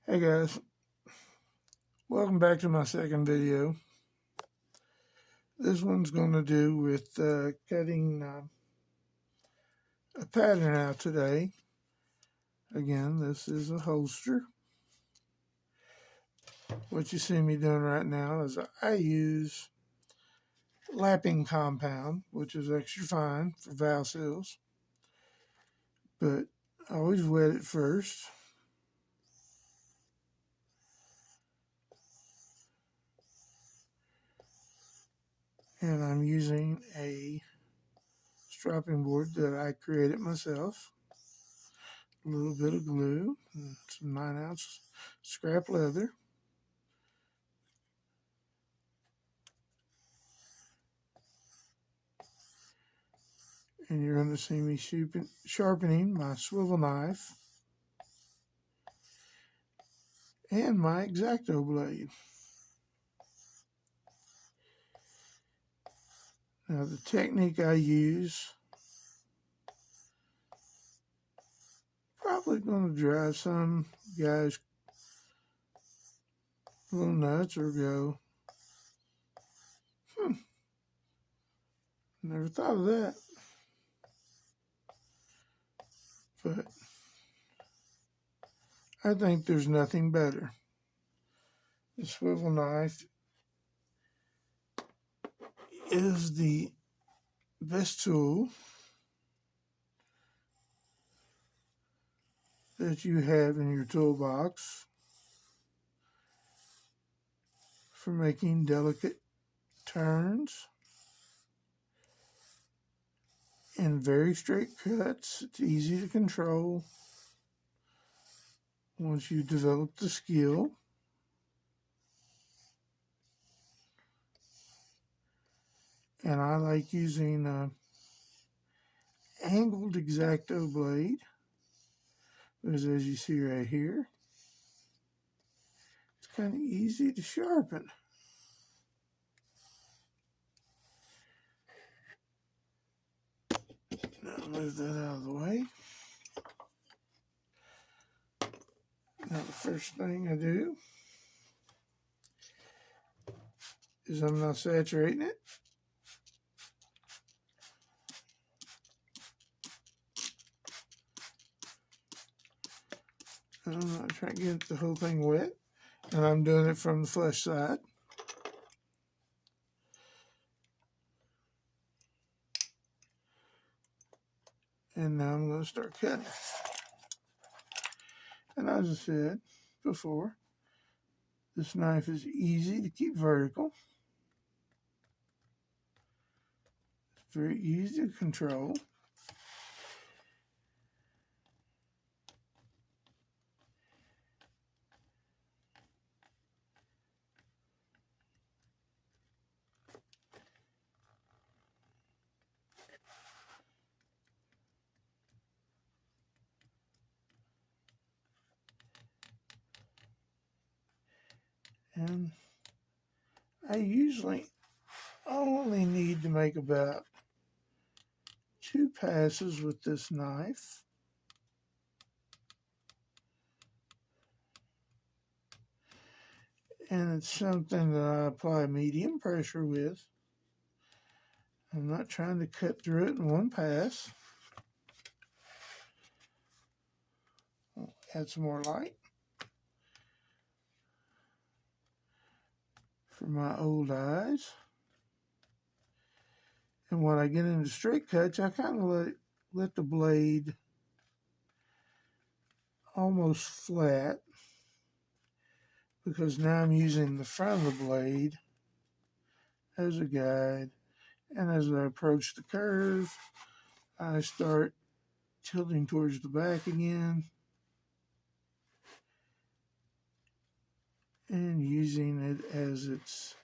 Hey guys, welcome back to my second video. This one's going to do with cutting a pattern out today. Again, this is a holster. What you see me doing right now is I use lapping compound, which is extra fine for valve seals, but I always wet it first. And I'm using a stropping board that I created myself. A little bit of glue, and some 9-ounce scrap leather. And you're going to see me sharpening my swivel knife and my X-Acto blade. Now the technique I use probably going to drive some guys a little nuts or go, never thought of that. But I think there's nothing better. The swivel knife is the best tool that you have in your toolbox for making delicate turns and very straight cuts. It's easy to control once you develop the skill. And I like using angled X-Acto blade, because as you see right here, it's kind of easy to sharpen. Now move that out of the way. Now the first thing I do is I'm not saturating it. I'm not trying to get the whole thing wet, and I'm doing it from the flush side. And now I'm going to start cutting. And as I said before, this knife is easy to keep vertical. It's very easy to control. And I usually only need to make about 2 passes with this knife. And it's something that I apply medium pressure with. I'm not trying to cut through it in one pass. I'll add some more light for my old eyes. And when I get into straight cuts, I kind of let the blade almost flat, because now I'm using the front of the blade as a guide. And as I approach the curve, I start tilting towards the back again and using it as it's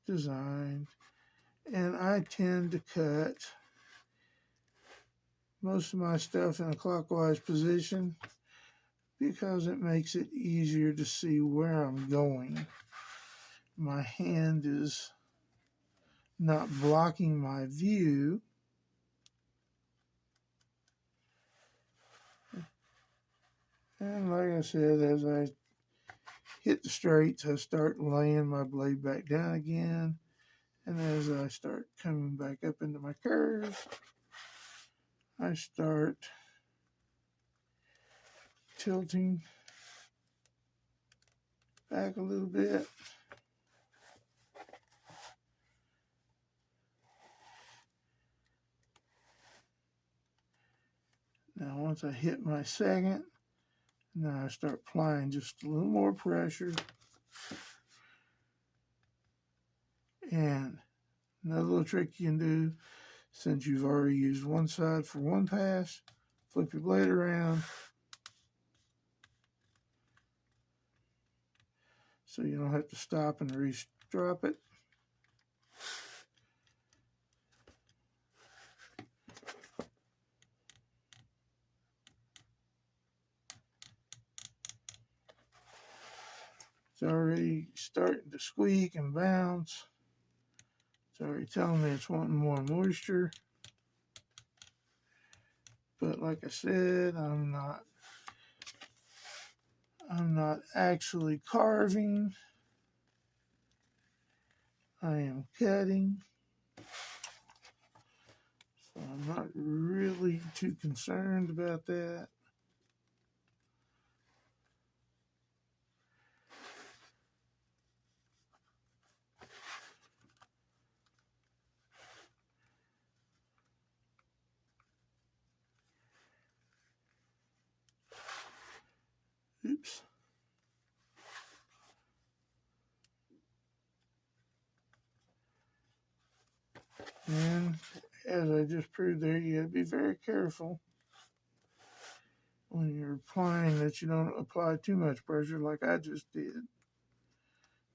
designed. And I tend to cut most of my stuff in a clockwise position because it makes it easier to see where I'm going. My hand is not blocking my view. And like I said, as I hit the straights, I start laying my blade back down again. And as I start coming back up into my curves, I start tilting back a little bit. Now once I hit my second, now I start applying just a little more pressure. And another little trick you can do, since you've already used one side for one pass, flip your blade around so you don't have to stop and re-drop it. It's already starting to squeak and bounce. It's already telling me it's wanting more moisture. But like I said, I'm not actually carving. I am cutting. So I'm not really too concerned about that. Oops. And as I just proved there, you gotta be very careful when you're applying that you don't apply too much pressure like I just did,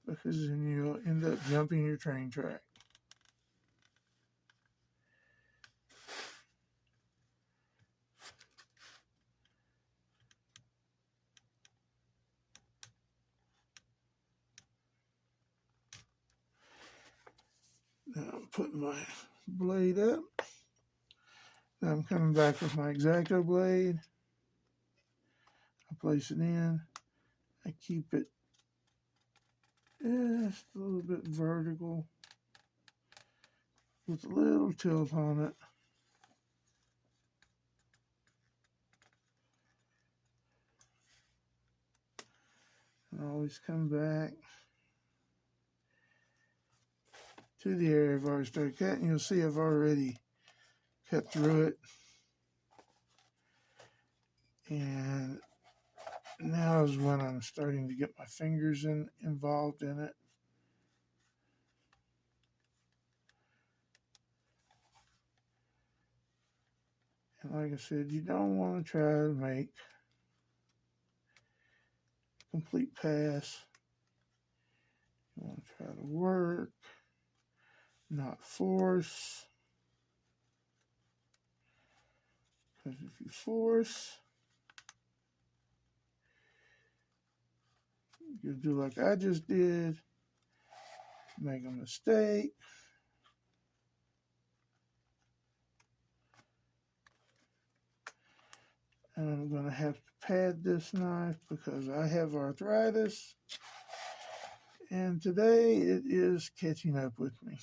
because then you'll end up jumping your train track. Now I'm putting my blade up. Now I'm coming back with my X-Acto blade. I place it in. I keep it just a little bit vertical with a little tilt on it. And always come back to the area I've already started cutting. You'll see I've already cut through it. And now is when I'm starting to get my fingers involved in it. And like I said, you don't want to try to make a complete pass. You want to try to work, not force. Because if you force, you'll do like I just did, make a mistake. And I'm going to have to pad this knife because I have arthritis. And today it is catching up with me.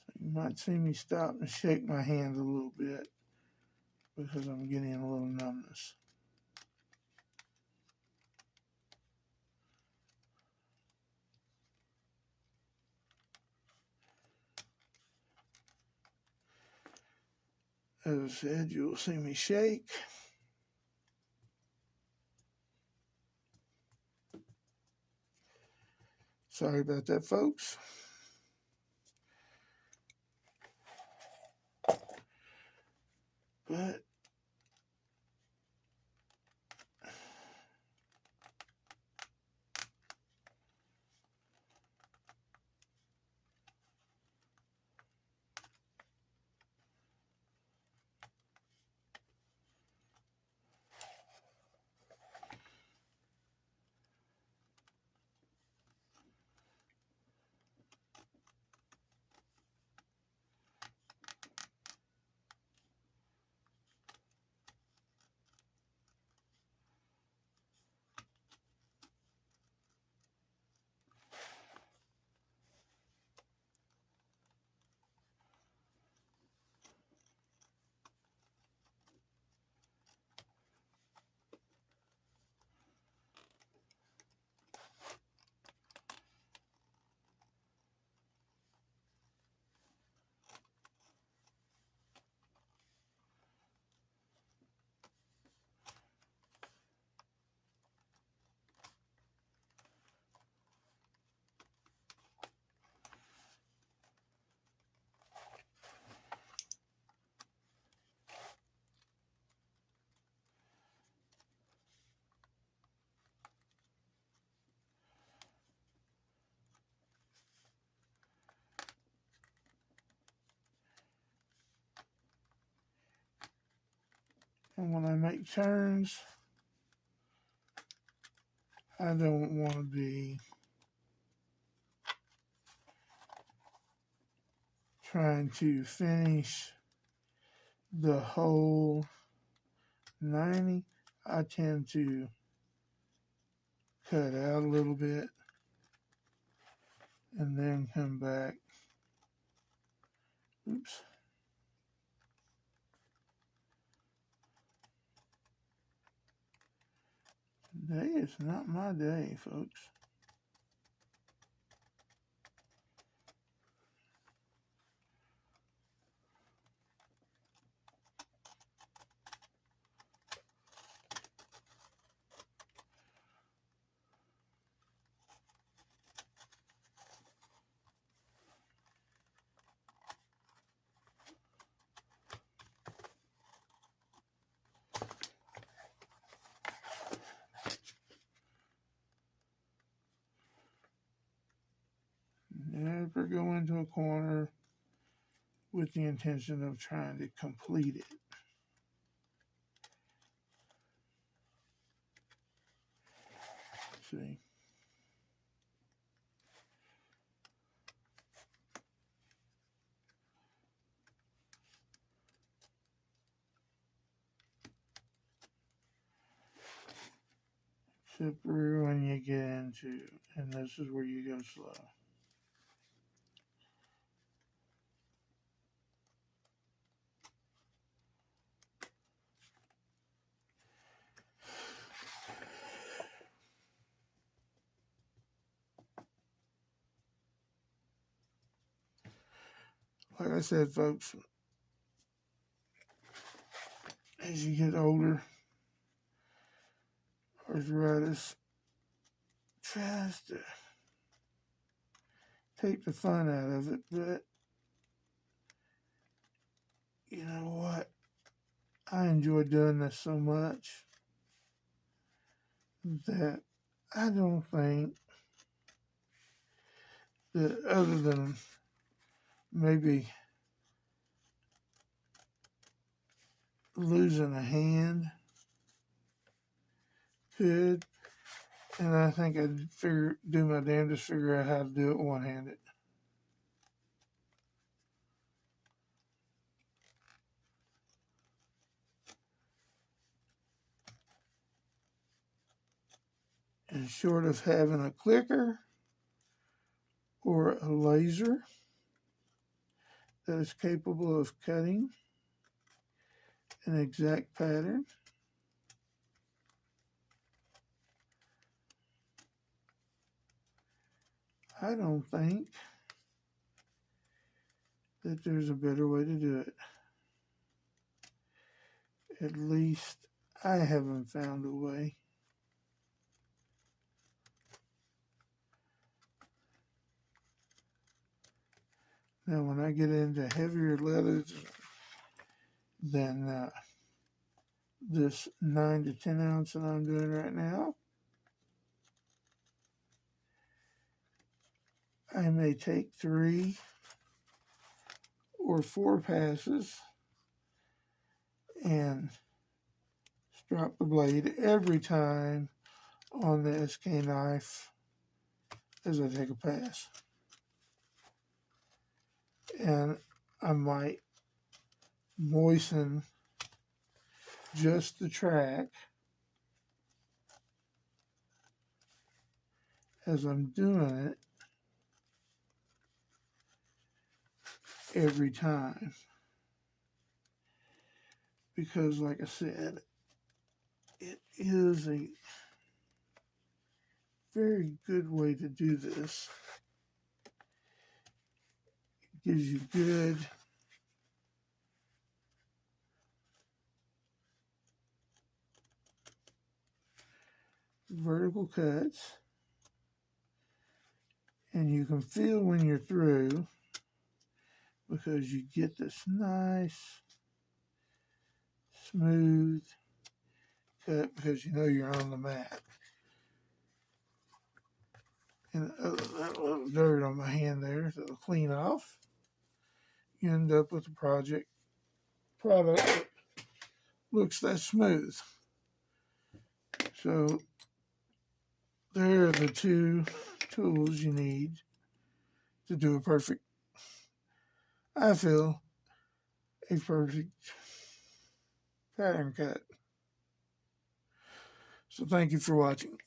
So you might see me stop and shake my hand a little bit because I'm getting a little numbness. As I said, you'll see me shake. Sorry about that, folks. But And when I make turns, I don't want to be trying to finish the whole 90. I tend to cut out a little bit and then come back. Oops. Today is not my day, folks. Never go into a corner with the intention of trying to complete it. See? Except for when you get into, and this is where you go slow. Like I said, folks, as you get older, arthritis tries to take the fun out of it, but you know what? I enjoy doing this so much that I don't think that, other than maybe losing a hand, could, and I think I'd do my damnedest to figure out how to do it one-handed. And short of having a clicker or a laser that is capable of cutting an exact pattern, I don't think that there's a better way to do it. At least I haven't found a way. Now, when I get into heavier leathers than this 9 to 10 ounce that I'm doing right now, I may take 3 or 4 passes and drop the blade every time on the SK knife as I take a pass. And I might moisten just the track as I'm doing it every time. Because, like I said, it is a very good way to do this. It gives you good vertical cuts, and you can feel when you're through because you get this nice smooth cut because you know you're on the mat. And that little dirt on my hand there that'll clean off. You end up with a product that looks that smooth. So there are the two tools you need to do a perfect pattern cut. So thank you for watching.